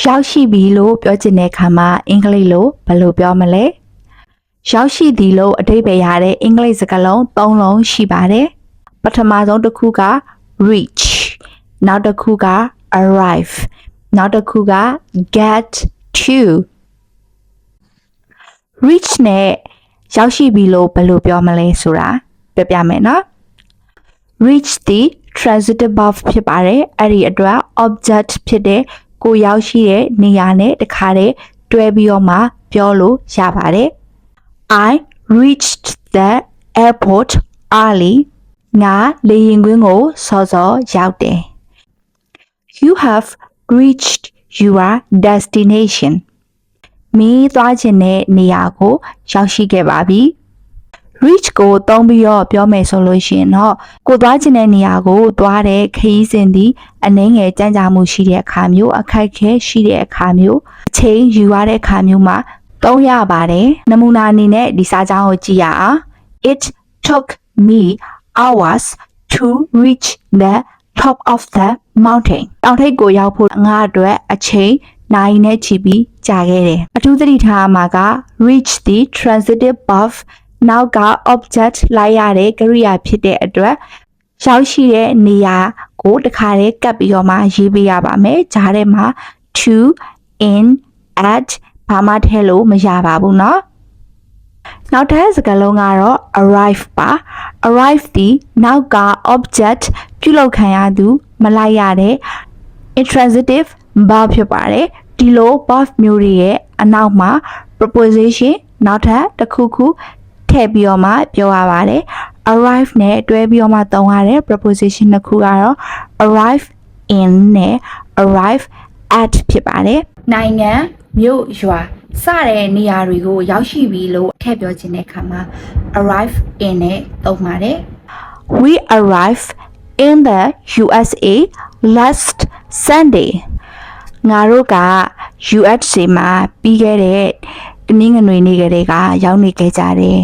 ရောက်ရှိပြီလို့ပြောချင်တဲ့အခါမှာအင်္ဂလိပ်လိုဘယ်လိုပြောမလဲရောက်ရှိသည်လို့အဓိပ္ပာယ်ရတဲ့အင်္ဂလိပ်စကားလုံး၃လုံးရှိပါတယ်ပထမဆုံးတစ်ခုက reach နောက်တစ်ခုက arrive နောက်တစ်ခုက get to reach နဲ့ရောက်ရှိပြီလို့ဘယ်လိုပြောမလဲဆိုတာပြပြမယ်နော် reach ဒီ transitive verb ဖြစ်ပါတယ်အဲ့ဒီအတွက် object ဖြစ်တဲ့ကိုရောက်ရှိတဲ့နေရာနဲ့တခါတည်းတွဲပြီးတော့မှပြောလို့ရပါတယ် I reached the airport early ငါလေယာဉ်ကွင်းကိုစောစောရောက်တယ် You have reached your destination မင်းသွားချင်တဲ့နေရာကိုရောက်ရှိခဲ့ပါပြီ reach ကိုသုံးပြီးတော့ပြောမယ်ဆိုလို့ရှိရင်တော့ကိုသွားချင်တဲ့နေရာကိုသွားတဲ့ခရီးစဉ်ဒီအနှဲငယ်ကြမ်းကြာမှုရှိတဲ့အခါမျိုးအခက်အခဲရှိတဲ့အခါမျိုးအချိန်ယူရတဲ့အခါမျိုးမှာသုံးရပါတယ်နမူနာအနေနဲ့ဒီစာကြောင်းကိုကြည့်ရအောင် It took me hours to reach the top of the mountain တောင်ထိပ်ကိုရောက်ဖို့ငါအတွက်အချိန်နိုင်နဲ့ချီပြီးကြာခဲ့တယ်အထူးသတိထားမှာက reach the transitive verb နောက်က object လိုက်ရတဲ့ကရိယာဖြစ်တဲ့အတွက်ရောက်ရှိတဲ့နေရာကိုတခါတည်းကပ်ပြီးတော့မှရေးပေးရပါမယ်ဂျားထဲမှာ to in at ဘာမှထည့်လို့မရပါဘူးเนาะနောက်ထပ်စကားလုံးကတော့ arrive ပါ arrive ဒီနောက်က object ပြုလုပ်ခံရသူမလိုက်ရတဲ့ intransitive verb ဖြစ်ပါတယ်ဒီလို verb မျိုးတွေရဲ့အနောက်မှာ preposition နောက်ထပ်တစ်ခုခုထည့်ပြီးတော့မှပြောရပါတယ် arrive နဲ့တွဲပြီးတော့မှသုံးရတဲ့ preposition တစ်ခုကတော့ arrive in နဲ့ arrive at ဖြစ်ပါတယ်နိုင်ငံမြို့ရွာစတဲ့နေရာတွေကိုရောက်ရှိပြီလို့ထည့်ပြောခြင်းတဲ့အခါမှာ arrive in နဲ့သုံးပါတယ် We arrived in the USA last Sunday ငါတို့က USA မှာပြီးခဲ့တဲ့တနင်္ဂနွေနေ့ကလေးကရောက်နေခဲ့ကြတယ်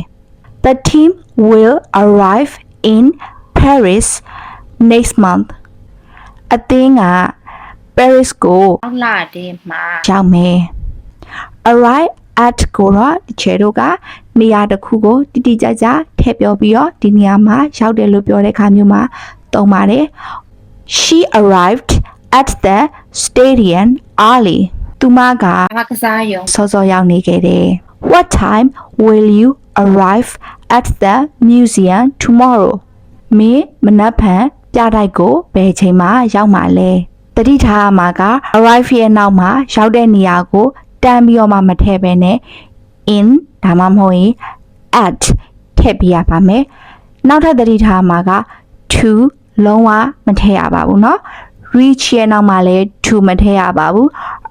The team will arrive in Paris next month အသင်းက Paris ကိုနောက်လတည်းမှာရောက်မယ် arrive at ကိုတော့ဒီချေတို့ကနေရာတစ်ခုကိုတိတိကျကျထည့်ပြောပြီးတော့ဒီနေရာမှာရောက်တယ်လို့ပြောတဲ့အခါမျိုးမှာသုံးပါတယ် She arrived at the stadium early သူမကအားကစားရုံစောစောရောက်နေခဲ့တယ် What time will you arrive at the museum tomorrow မင်းမနက်ဖြန်ပြတိုက်ကိုဘယ်ချိန်မှရောက်မှာလဲတတိထားမှာက arrive ရဲ့နောက်မှာရောက်တဲ့နေရာကိုတန်းပြီးတော့မှမထည့်ဘဲနဲ့ in ဒါမှမဟုတ်ရင် at ထည့်ပြရပါမယ်နောက်ထပ်တတိထားမှာက to လုံးဝမထည့်ရပါဘူးเนาะ reach ရဲ့နောက်မှာလည်း to မထည့်ရပါဘူး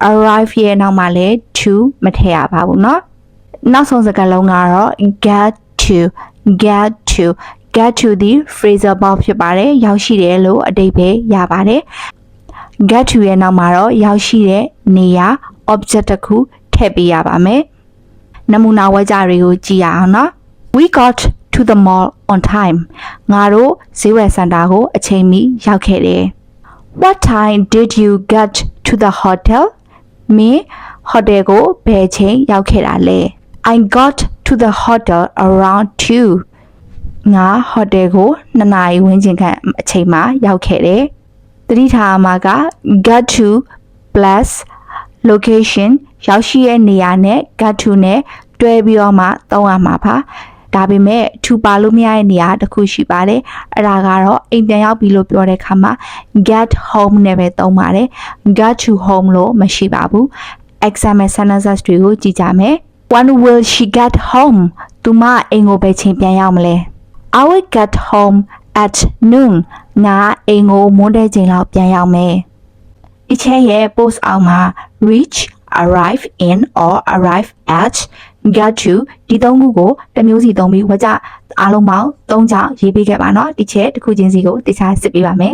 arrive ရဲ့နောက်မှာလည်း to မထည့်ရပါဘူးเนาะနောက်ဆုံးစကားလုံးကတော့ get to the phrasal verb ဖြစ်ပါတယ်ရောက်ရှိတယ်လို့အဓိပ္ပာယ်ရပါတယ် get to ရဲ့နောက်မှာတော့ရောက်ရှိတဲ့နေရာ object တစ်ခုထည့်ပေးရပါမယ်နမူနာဝေကြတွေကိုကြည့်ရအောင်နော် We got to the mall on time ငါတို့ဈေးဝယ်စင်တာကိုအချိန်မီရောက်ခဲ့တယ် What time did you get to the hotel မင်းဟိုတယ်ကိုဘယ်ချိန်ရောက်ခဲ့တာလဲ I got to the hotel around 2ငါဟိုတယ်ကို2နာရီဝန်းကျင်ခန့်အချိန်မှာရောက်ခဲ့တယ်သတိထားမှာက get to plus location ရောက်ရှိတဲ့နေရာနဲ့ get to နဲ့တွဲပြီးတော့မှသုံးရမှာပါဒါပေမဲ့ to ပါလို့မရတဲ့နေရာတစ်ခုရှိပါတယ်အဲ့ဒါကတော့အိမ်ပြန်ရောက်ပြီလို့ပြောတဲ့အခါမှာ get home နဲ့ပဲသုံးပါတယ် get to home လို့မရှိပါဘူး example sentences တွေကိုကြည့်ကြမယ် When will she get home သူမအိမ်ကိုဘယ်ချိန်ပြန်ရောက်မလဲ I will get home at noon ငါအိမ်ကိုမွန်းတဲ့ချိန်လောက်ပြန်ရောက်မယ်ဒီချက်ရဲ့ post အောင်မှာ reach arrive in or arrive at get to ဒီသုံးခုကိုတစ်မျိုးစီသုံးပြီးဝကြအားလုံးပေါင်း3ကြောင်းရေးပေးခဲ့ပါเนาะဒီချက်တစ်ခုချင်းစီကိုတခြားစစ်ပေးပါမယ်